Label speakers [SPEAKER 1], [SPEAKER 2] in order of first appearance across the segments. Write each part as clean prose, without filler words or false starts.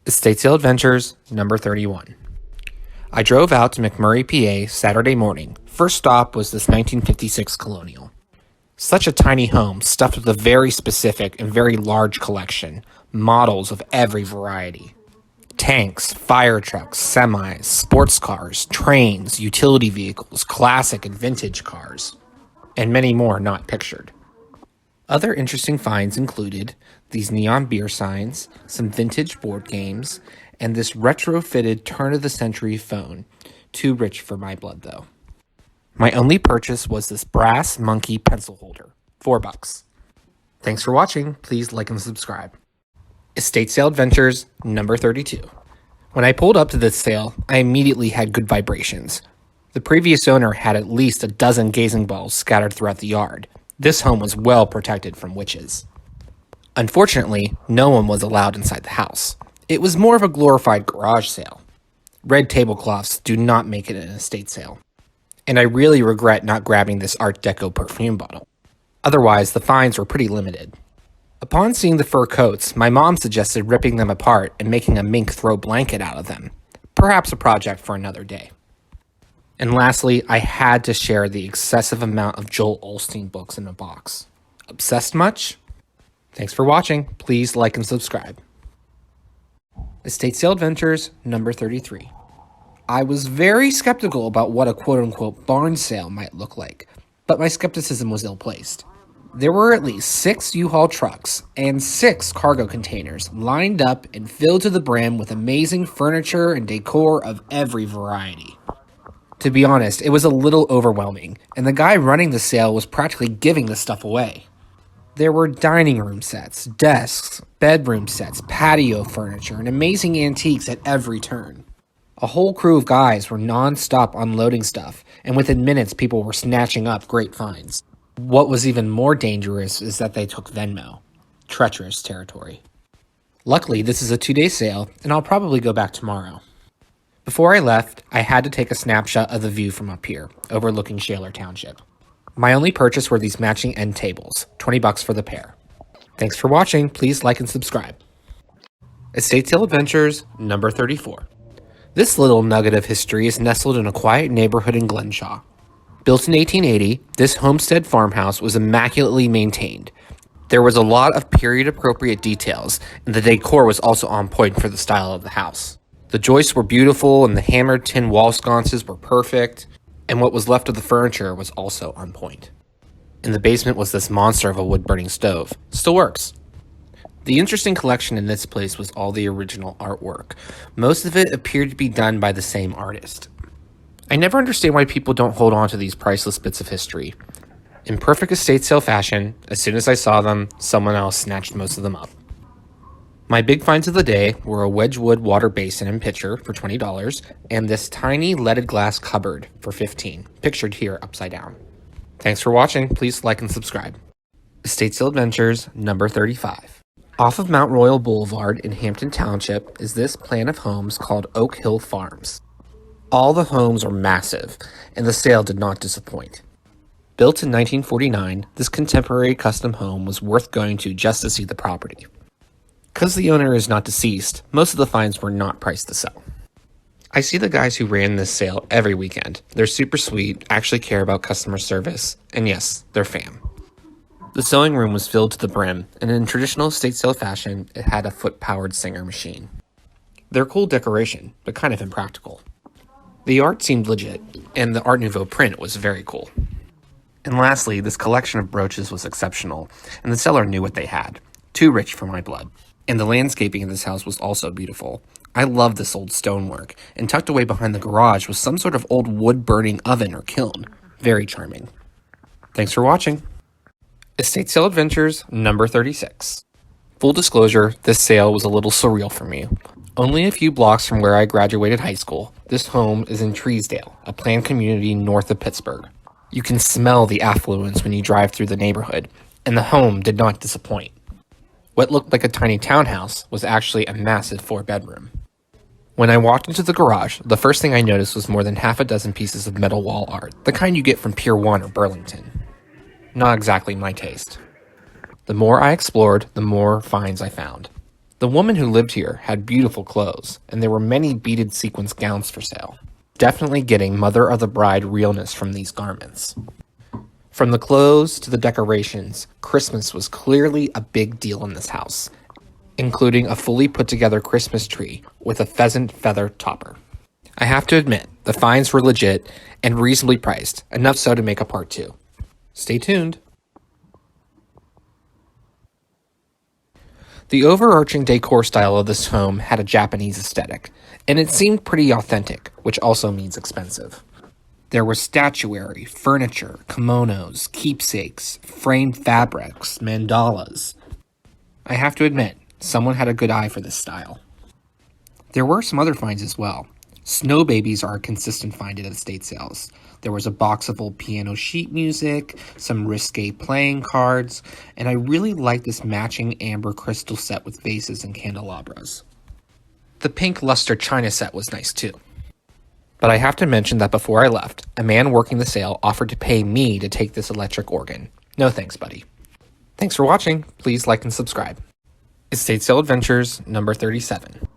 [SPEAKER 1] Estate Sale Adventures, number 31. I drove out to McMurray, PA, Saturday morning. First stop was this 1956 Colonial. Such a tiny home, stuffed with a very specific and very large collection, models of every variety. Tanks, fire trucks, semis, sports cars, trains, utility vehicles, classic and vintage cars, and many more not pictured. Other interesting finds included these neon beer signs, some vintage board games, and this retrofitted turn-of-the-century phone. Too rich for my blood, though. My only purchase was this brass monkey pencil holder. $4. Thanks for watching. Please like and subscribe. Estate Sale Adventures, number 32. When I pulled up to this sale, I immediately had good vibrations. The previous owner had at least a dozen gazing balls scattered throughout the yard. This home was well protected from witches. Unfortunately, no one was allowed inside the house. It was more of a glorified garage sale. Red tablecloths do not make it an estate sale. And I really regret not grabbing this Art Deco perfume bottle. Otherwise, the finds were pretty limited. Upon seeing the fur coats, my mom suggested ripping them apart and making a mink throw blanket out of them. Perhaps a project for another day. And lastly, I had to share the excessive amount of Joel Osteen books in a box. Obsessed much? Thanks for watching. Please like and subscribe. Estate Sale Adventures, number 33. I was very skeptical about what a quote-unquote barn sale might look like, but my skepticism was ill-placed. There were at least 6 U-Haul trucks and 6 cargo containers lined up and filled to the brim with amazing furniture and decor of every variety. To be honest, it was a little overwhelming, and the guy running the sale was practically giving the stuff away. There were dining room sets, desks, bedroom sets, patio furniture, and amazing antiques at every turn. A whole crew of guys were non-stop unloading stuff, and within minutes people were snatching up great finds. What was even more dangerous is that they took Venmo. Treacherous territory. Luckily, this is a 2-day sale, and I'll probably go back tomorrow. Before I left, I had to take a snapshot of the view from up here, overlooking Shaler Township. My only purchase were these matching end tables, $20 for the pair. Thanks for watching. Please like and subscribe. Estate Sale Adventures, number 34. This little nugget of history is nestled in a quiet neighborhood in Glenshaw. Built in 1880, this homestead farmhouse was immaculately maintained. There was a lot of period-appropriate details, and the decor was also on point for the style of the house. The joists were beautiful, and the hammered tin wall sconces were perfect, and what was left of the furniture was also on point. In the basement was this monster of a wood-burning stove. Still works. The interesting collection in this place was all the original artwork. Most of it appeared to be done by the same artist. I never understand why people don't hold on to these priceless bits of history. In perfect estate sale fashion, as soon as I saw them, someone else snatched most of them up. My big finds of the day were a Wedgwood water basin and pitcher for $20 and this tiny leaded glass cupboard for $15, pictured here upside down. Thanks for watching. Please like and subscribe. Estate Sale Adventures, number 35. Off of Mount Royal Boulevard in Hampton Township is this plan of homes called Oak Hill Farms. All the homes are massive, and the sale did not disappoint. Built in 1949, this contemporary custom home was worth going to just to see the property. Because the owner is not deceased, most of the finds were not priced to sell. I see the guys who ran this sale every weekend. They're super sweet, actually care about customer service, and yes, they're fam. The sewing room was filled to the brim, and in traditional estate sale fashion, it had a foot-powered Singer machine. They're cool decoration, but kind of impractical. The art seemed legit, and the Art Nouveau print was very cool. And lastly, this collection of brooches was exceptional, and the seller knew what they had. Too rich for my blood. And the landscaping in this house was also beautiful. I love this old stonework, and tucked away behind the garage was some sort of old wood-burning oven or kiln. Very charming. Thanks for watching. Estate Sale Adventures, number 36. Full disclosure, this sale was a little surreal for me. Only a few blocks from where I graduated high school, this home is in Treesdale, a planned community north of Pittsburgh. You can smell the affluence when you drive through the neighborhood, and the home did not disappoint. What looked like a tiny townhouse was actually a massive 4-bedroom. When I walked into the garage, the first thing I noticed was more than half a dozen pieces of metal wall art, the kind you get from Pier 1 or Burlington. Not exactly my taste. The more I explored, the more finds I found. The woman who lived here had beautiful clothes, and there were many beaded sequins gowns for sale. Definitely getting mother of the bride realness from these garments. From the clothes to the decorations, Christmas was clearly a big deal in this house, including a fully put together Christmas tree with a pheasant feather topper. I have to admit, the finds were legit and reasonably priced, enough so to make a part 2. Stay tuned. The overarching decor style of this home had a Japanese aesthetic, and it seemed pretty authentic, which also means expensive. There was statuary, furniture, kimonos, keepsakes, framed fabrics, mandalas. I have to admit, someone had a good eye for this style. There were some other finds as well. Snow babies are a consistent find at estate sales. There was a box of old piano sheet music, some risque playing cards, and I really liked this matching amber crystal set with vases and candelabras. The pink luster china set was nice too. But I have to mention that before I left, a man working the sale offered to pay me to take this electric organ. No thanks, buddy. Thanks for watching. Please like and subscribe. Estate Sale Adventures number 37.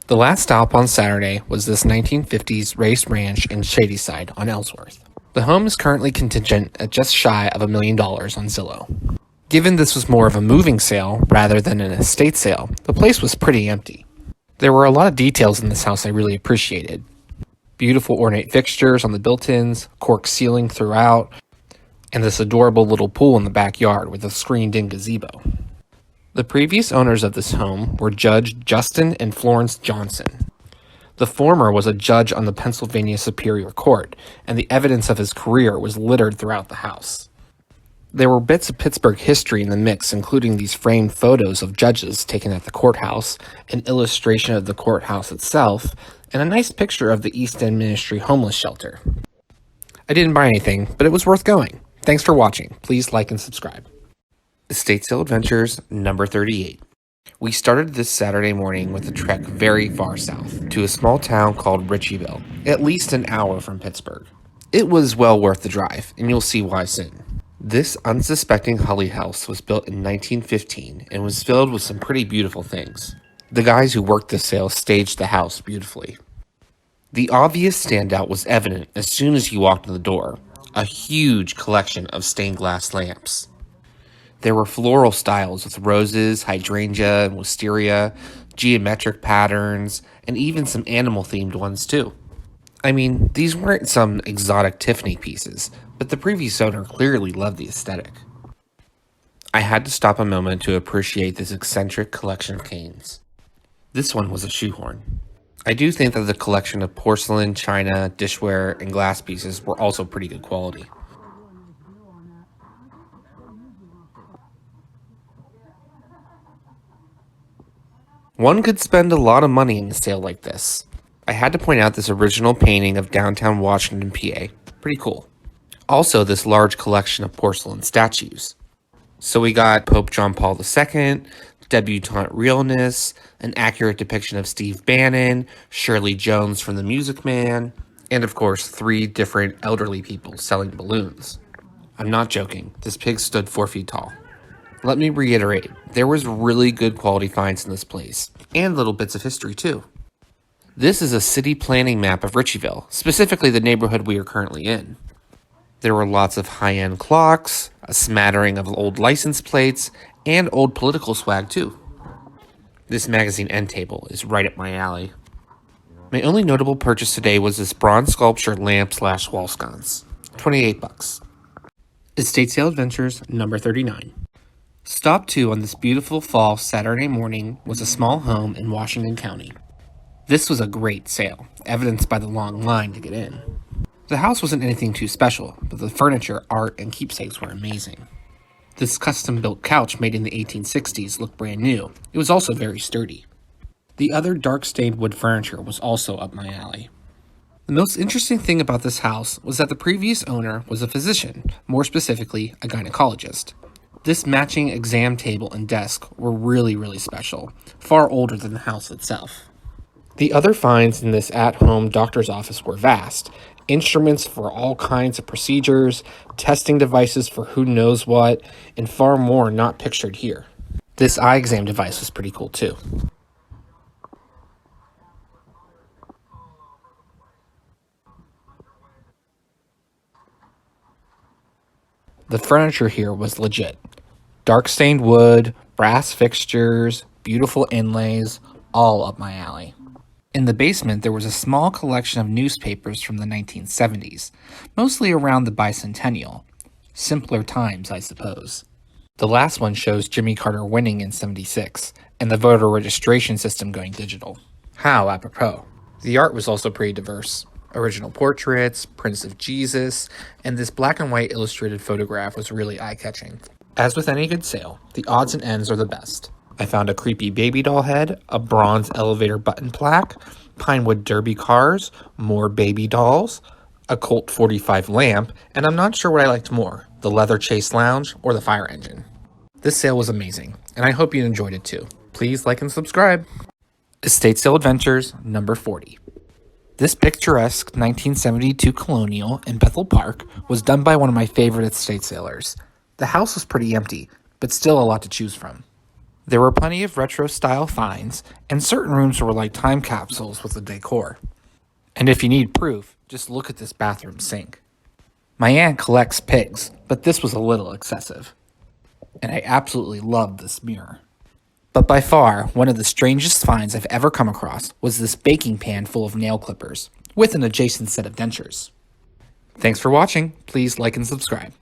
[SPEAKER 1] The last stop on Saturday was this 1950s race ranch in Shadyside on Ellsworth. The home is currently contingent at just shy of $1 million on Zillow. Given this was more of a moving sale rather than an estate sale, the place was pretty empty. There were a lot of details in this house I really appreciated. Beautiful ornate fixtures on the built-ins, cork ceiling throughout, and this adorable little pool in the backyard with a screened-in gazebo. The previous owners of this home were Judge Justin and Florence Johnson. The former was a judge on the Pennsylvania Superior Court, and the evidence of his career was littered throughout the house. There were bits of Pittsburgh history in the mix, including these framed photos of judges taken at the courthouse, an illustration of the courthouse itself, and a nice picture of the East End Ministry homeless shelter. I didn't buy anything, but it was worth going. Thanks for watching. Please like and subscribe. Estate Sale Adventures number 38. We started this Saturday morning with a trek very far south to a small town called Ritchieville, at least an hour from Pittsburgh. It was well worth the drive, and you'll see why soon. This unsuspecting Holly house was built in 1915 and was filled with some pretty beautiful things. The guys who worked this sale staged the house beautifully. The obvious standout was evident as soon as you walked in the door, a huge collection of stained glass lamps. There were floral styles with roses, hydrangea, and wisteria, geometric patterns, and even some animal-themed ones too. I mean, these weren't some exotic Tiffany pieces, but the previous owner clearly loved the aesthetic. I had to stop a moment to appreciate this eccentric collection of canes. This one was a shoehorn. I do think that the collection of porcelain, china, dishware, and glass pieces were also pretty good quality. One could spend a lot of money in a sale like this. I had to point out this original painting of downtown Washington, PA. Pretty cool. Also, this large collection of porcelain statues. So we got Pope John Paul II, debutante realness, an accurate depiction of Steve Bannon, Shirley Jones from The Music Man, and of course 3 different elderly people selling balloons. I'm not joking, this pig stood 4 feet tall. Let me reiterate, there was really good quality finds in this place, and little bits of history too. This is a city planning map of Ritchieville, specifically the neighborhood we are currently in. There were lots of high-end clocks, a smattering of old license plates, and old political swag too. This magazine end table is right up my alley. My only notable purchase today was this bronze sculpture lamp/wall sconce. $28. Estate Sale Adventures number 39. Stop 2 on this beautiful fall Saturday morning was a small home in Washington County. This was a great sale, evidenced by the long line to get in. The house wasn't anything too special, but the furniture, art, and keepsakes were amazing. This custom-built couch made in the 1860s looked brand new. It was also very sturdy. The other dark-stained wood furniture was also up my alley. The most interesting thing about this house was that the previous owner was a physician, more specifically, a gynecologist. This matching exam table and desk were really special, far older than the house itself. The other finds in this at-home doctor's office were vast. Instruments for all kinds of procedures, testing devices for who knows what, and far more not pictured here. This eye exam device was pretty cool too. The furniture here was legit. Dark stained wood, brass fixtures, beautiful inlays, all up my alley. In the basement, there was a small collection of newspapers from the 1970s, mostly around the bicentennial. Simpler times, I suppose. The last one shows Jimmy Carter winning in '76, and the voter registration system going digital. How apropos. The art was also pretty diverse. Original portraits, prints of Jesus, and this black and white illustrated photograph was really eye-catching. As with any good sale, the odds and ends are the best. I found a creepy baby doll head, a bronze elevator button plaque, Pinewood Derby cars, more baby dolls, a Colt 45 lamp, and I'm not sure what I liked more, the leather chase lounge or the fire engine. This sale was amazing, and I hope you enjoyed it too. Please like and subscribe. Estate Sale Adventures, number 40. This picturesque 1972 colonial in Bethel Park was done by one of my favorite estate sailors. The house was pretty empty, but still a lot to choose from. There were plenty of retro-style finds, and certain rooms were like time capsules with the decor. And if you need proof, just look at this bathroom sink. My aunt collects pigs, but this was a little excessive. And I absolutely loved this mirror. But by far, one of the strangest finds I've ever come across was this baking pan full of nail clippers, with an adjacent set of dentures. Thanks for watching. Please like and subscribe.